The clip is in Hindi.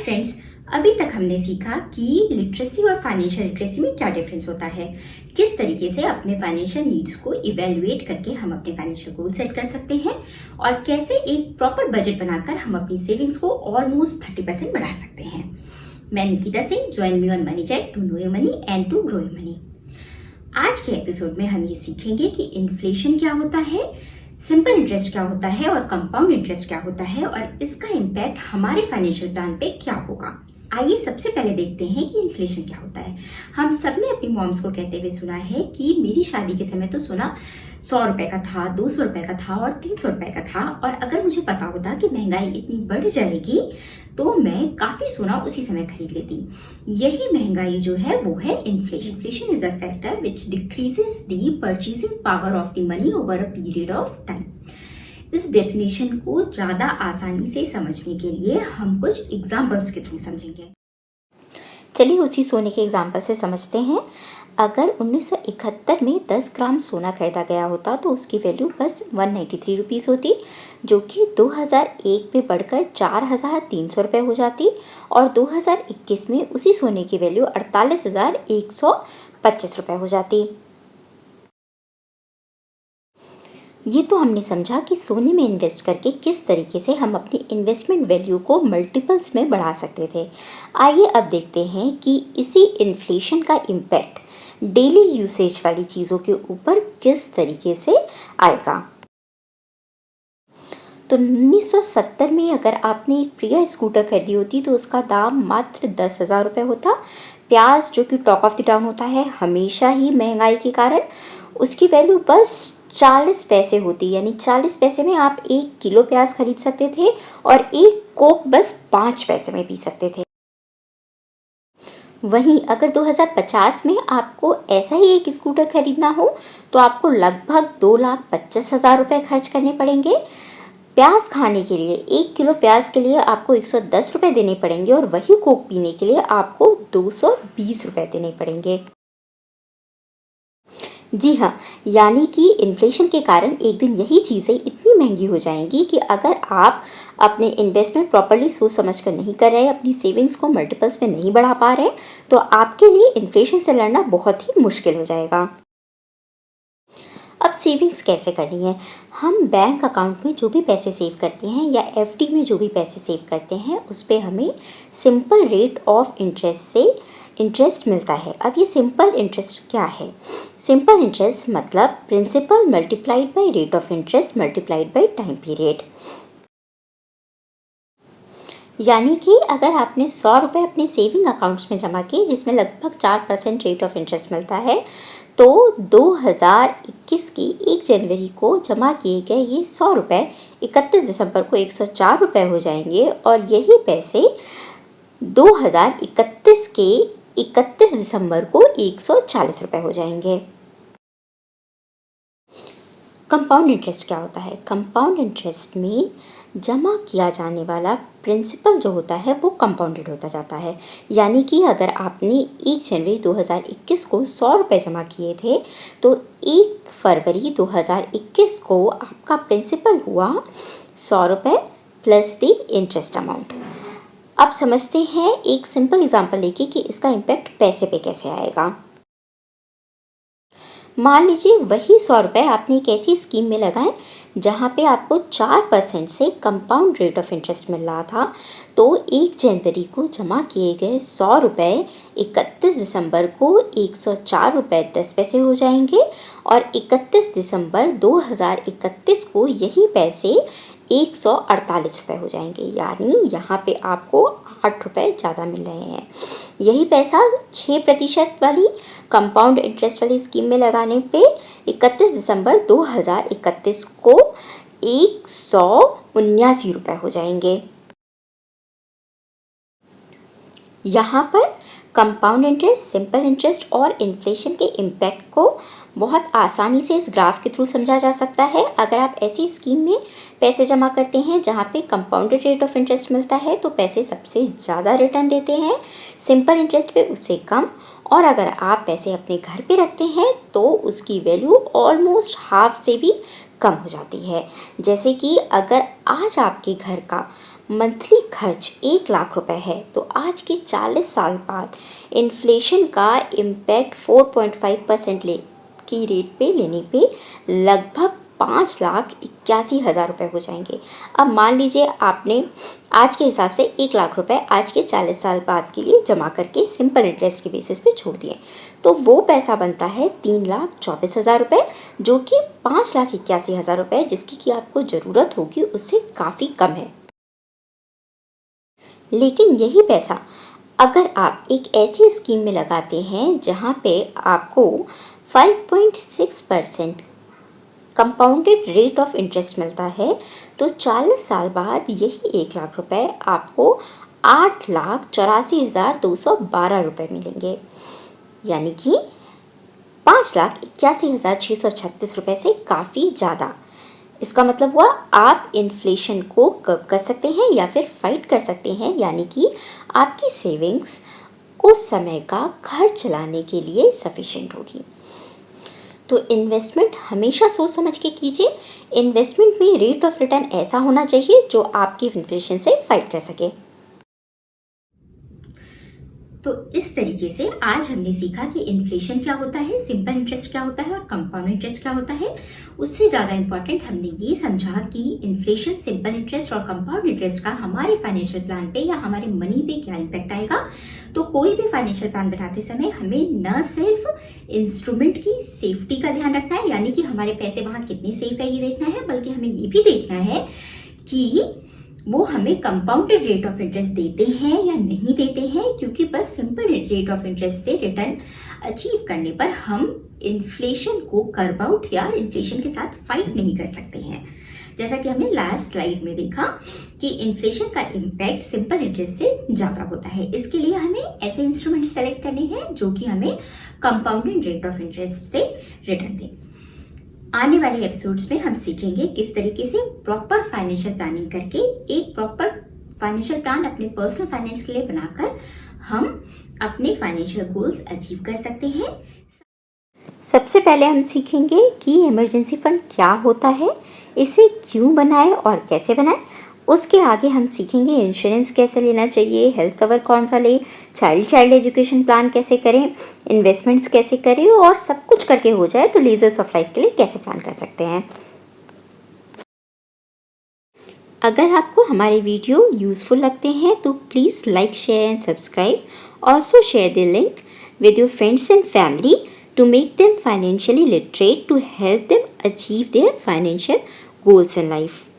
फ्रेंड्स, अभी तक हमने सीखा कि लिटरेसी और फाइनेंशियल लिटरेसी में क्या डिफरेंस होता है, किस तरीके से अपने फाइनेंशियल नीड्स को इवेल्युएट करके हम अपने फाइनेंशियल गोल सेट कर सकते हैं और कैसे एक प्रॉपर बजट बनाकर हम अपनी सेविंग्स को ऑलमोस्ट 30% बढ़ा सकते हैं। मैं Nikita Singh, join me on money chat to know your money and to grow your money. आज के एपिसोड में हम ये सीखेंगे कि इन्फ्लेशन क्या होता है, सिंपल इंटरेस्ट क्या होता है और कंपाउंड इंटरेस्ट क्या होता है और इसका इम्पैक्ट हमारे फाइनेंशियल प्लान पे क्या होगा। आइए सबसे पहले देखते हैं कि इन्फ्लेशन क्या होता है। हम सबने अपनी मॉम्स को कहते हुए सुना है कि मेरी शादी के समय तो सोना 100 रुपए का था, 200 रुपए का था और 300 रुपए का था, और अगर मुझे पता होता कि महंगाई इतनी बढ़ जाएगी तो मैं काफी सोना उसी समय खरीद लेती। यही महंगाई जो है वो है inflation. Inflation is a factor which decreases the purchasing power of the money over a period of time. इस डेफिनेशन को ज्यादा आसानी से समझने के लिए हम कुछ एग्जाम्पल्स के थ्रू समझेंगे। चलिए उसी सोने के एग्जाम्पल से समझते हैं। अगर 1971 में 10 ग्राम सोना खरीदा गया होता तो उसकी वैल्यू बस 193 रुपीज़ होती, जो कि 2001 में बढ़कर 4,300 रुपये हो जाती और 2021 में उसी सोने की वैल्यू 48,125 रुपये हो जाती। ये तो हमने समझा कि सोने में इन्वेस्ट करके किस तरीके से हम अपनी इन्वेस्टमेंट वैल्यू को मल्टीपल्स में बढ़ा सकते थे। आइए अब देखते हैं कि इसी इन्फ्लेशन का इम्पैक्ट डेली यूसेज वाली चीज़ों के ऊपर किस तरीके से आएगा। तो 1970 में अगर आपने एक प्रिया स्कूटर खरीदी होती तो उसका दाम मात्र 10,000 रुपये होता। प्याज, जो कि टॉक ऑफ द टाउन होता है, हमेशा ही महंगाई के कारण उसकी वैल्यू बस 40 पैसे होती, यानी 40 पैसे में आप 1 किलो प्याज खरीद सकते थे और एक कोक बस 5 पैसे में पी सकते थे। वहीं अगर 2050 में आपको ऐसा ही एक स्कूटर खरीदना हो तो आपको लगभग 2,25,000 रुपये खर्च करने पड़ेंगे। प्याज खाने के लिए 1 किलो प्याज के लिए आपको 110 रुपये देने पड़ेंगे और वही कोक पीने के लिए आपको 220 रुपये देने पड़ेंगे। जी हाँ, यानी कि इन्फ्लेशन के कारण एक दिन यही चीज़ें इतनी महंगी हो जाएंगी कि अगर आप अपने इन्वेस्टमेंट प्रॉपर्ली सोच समझ कर नहीं कर रहे, अपनी सेविंग्स को मल्टीपल्स में नहीं बढ़ा पा रहे, तो आपके लिए इन्फ्लेशन से लड़ना बहुत ही मुश्किल हो जाएगा। अब सेविंग्स कैसे करनी है? हम बैंक अकाउंट में जो भी पैसे सेव करते हैं या एफडी में जो भी पैसे सेव करते हैं उस पर हमें सिंपल रेट ऑफ इंटरेस्ट से इंटरेस्ट मिलता है। अब ये सिंपल इंटरेस्ट क्या है? सिंपल इंटरेस्ट मतलब principal multiplied by rate of interest multiplied by time period. यानी कि अगर आपने 100 रुपये अपने सेविंग अकाउंट्स में जमा किए जिसमें लगभग 4% रेट ऑफ इंटरेस्ट मिलता है, तो 2021 की 1 जनवरी को जमा किए गए ये 100 रुपये 31 दिसंबर को 104 रुपये हो जाएंगे और यही पैसे 2031 के 31 दिसंबर को 140 रुपये हो जाएंगे। कंपाउंड इंटरेस्ट क्या होता है? कंपाउंड इंटरेस्ट में जमा किया जाने वाला प्रिंसिपल जो होता है वो कंपाउंडेड होता जाता है। यानी कि अगर आपने 1 जनवरी 2021 को 100 रुपये जमा किए थे तो 1 फरवरी 2021 को आपका प्रिंसिपल हुआ 100 रुपये प्लस द इंटरेस्ट अमाउंट। अब समझते हैं एक सिंपल एग्जांपल लेके कि इसका इम्पैक्ट पैसे पे कैसे आएगा। मान लीजिए वही 100 रुपये आपने एक ऐसी स्कीम में लगाए जहाँ पे आपको 4% से कंपाउंड रेट ऑफ इंटरेस्ट मिल रहा था, तो 1 जनवरी को जमा किए गए 100 रुपये 31 दिसंबर को 104 रुपये 10 पैसे हो जाएंगे और 31 दिसंबर 2031 को यही पैसे 148 रुपये हो जाएंगे। यानी यहाँ पे आपको 8 रुपये ज़्यादा मिल रहे हैं। यही पैसा 6% वाली कंपाउंड इंटरेस्ट वाली स्कीम में लगाने पे 31 दिसंबर 2031 को 179 रुपये हो जाएंगे। यहाँ पर कंपाउंड इंटरेस्ट, सिंपल इंटरेस्ट और इन्फ्लेशन के इम्पैक्ट को बहुत आसानी से इस ग्राफ के थ्रू समझा जा सकता है। अगर आप ऐसी स्कीम में पैसे जमा करते हैं जहाँ पे कंपाउंडेड रेट ऑफ इंटरेस्ट मिलता है तो पैसे सबसे ज़्यादा रिटर्न देते हैं, सिंपल इंटरेस्ट पे उससे कम, और अगर आप पैसे अपने घर पे रखते हैं तो उसकी वैल्यू ऑलमोस्ट हाफ से भी कम हो जाती है। जैसे कि अगर आज आपके घर का मंथली खर्च 1 लाख रुपए है तो आज के 40 साल बाद इन्फ्लेशन का इम्पैक्ट 4.5% की रेट पे लेने पे लगभग 5,81,000 रुपये हो जाएंगे। अब मान लीजिए आपने आज के हिसाब से 1 लाख रुपए आज के 40 साल बाद के लिए जमा करके सिंपल इंटरेस्ट के बेसिस पे छोड़ दिए, तो वो पैसा बनता है 3,24,000 रुपये, जो कि 5,81,000 रुपये जिसकी कि आपको ज़रूरत होगी उससे काफ़ी कम है। लेकिन यही पैसा अगर आप एक ऐसी स्कीम में लगाते हैं जहाँ पे आपको 5.6% कंपाउंडेड रेट ऑफ इंटरेस्ट मिलता है, तो 40 साल बाद यही 1 लाख रुपए आपको 8,84,212 रुपये मिलेंगे, यानी कि 5,81,636 रुपये से काफ़ी ज़्यादा। इसका मतलब हुआ आप इन्फ्लेशन को कर्व कर सकते हैं या फिर फाइट कर सकते हैं, यानी कि आपकी सेविंग्स उस समय का खर्च चलाने के लिए सफिशिएंट होगी। तो इन्वेस्टमेंट हमेशा सोच समझ के कीजिए। इन्वेस्टमेंट में रेट ऑफ रिटर्न ऐसा होना चाहिए जो आपकी इन्फ्लेशन से फाइट कर सके। तो इस तरीके से आज हमने सीखा कि इन्फ्लेशन क्या होता है, सिंपल इंटरेस्ट क्या होता है और कंपाउंड इंटरेस्ट क्या होता है। उससे ज़्यादा इम्पॉर्टेंट हमने ये समझा कि इन्फ्लेशन, सिंपल इंटरेस्ट और कंपाउंड इंटरेस्ट का हमारे फाइनेंशियल प्लान पे या हमारे मनी पे क्या इम्पैक्ट आएगा। तो कोई भी फाइनेंशियल प्लान बनाते समय हमें न सिर्फ इंस्ट्रूमेंट की सेफ्टी का ध्यान रखना है, यानी कि हमारे पैसे वहाँ कितने सेफ है ये देखना है, बल्कि हमें ये भी देखना है कि वो हमें कंपाउंडेड रेट ऑफ इंटरेस्ट देते हैं या नहीं देते हैं, क्योंकि बस सिंपल रेट ऑफ इंटरेस्ट से रिटर्न अचीव करने पर हम इन्फ्लेशन को कर्व आउट या इन्फ्लेशन के साथ फाइट नहीं कर सकते हैं। जैसा कि हमने लास्ट स्लाइड में देखा कि इन्फ्लेशन का इम्पैक्ट सिंपल इंटरेस्ट से ज़्यादा होता है। इसके लिए हमें ऐसे इंस्ट्रूमेंट सेलेक्ट करने हैं जो कि हमें कंपाउंडेड रेट ऑफ इंटरेस्ट से रिटर्न दें। आने वाले एपिसोड्स में हम सीखेंगे किस तरीके से प्रॉपर फाइनेंशियल प्लानिंग करके एक प्रॉपर फाइनेंशियल प्लान अपने पर्सनल फाइनेंस के लिए बनाकर हम अपने फाइनेंशियल गोल्स अचीव कर सकते हैं। सबसे पहले हम सीखेंगे कि इमरजेंसी फंड क्या होता है, इसे क्यों बनाए और कैसे बनाए। उसके आगे हम सीखेंगे इंश्योरेंस कैसे लेना चाहिए, हेल्थ कवर कौन सा ले, चाइल्ड एजुकेशन प्लान कैसे करें, इन्वेस्टमेंट्स कैसे करें, और सब कुछ करके हो जाए तो लीजर्स ऑफ लाइफ के लिए कैसे प्लान कर सकते हैं। अगर आपको हमारे वीडियो यूज़फुल लगते हैं तो please like, share and subscribe. Also share the link with your friends and family to make them financially literate to help them achieve their financial goals in life.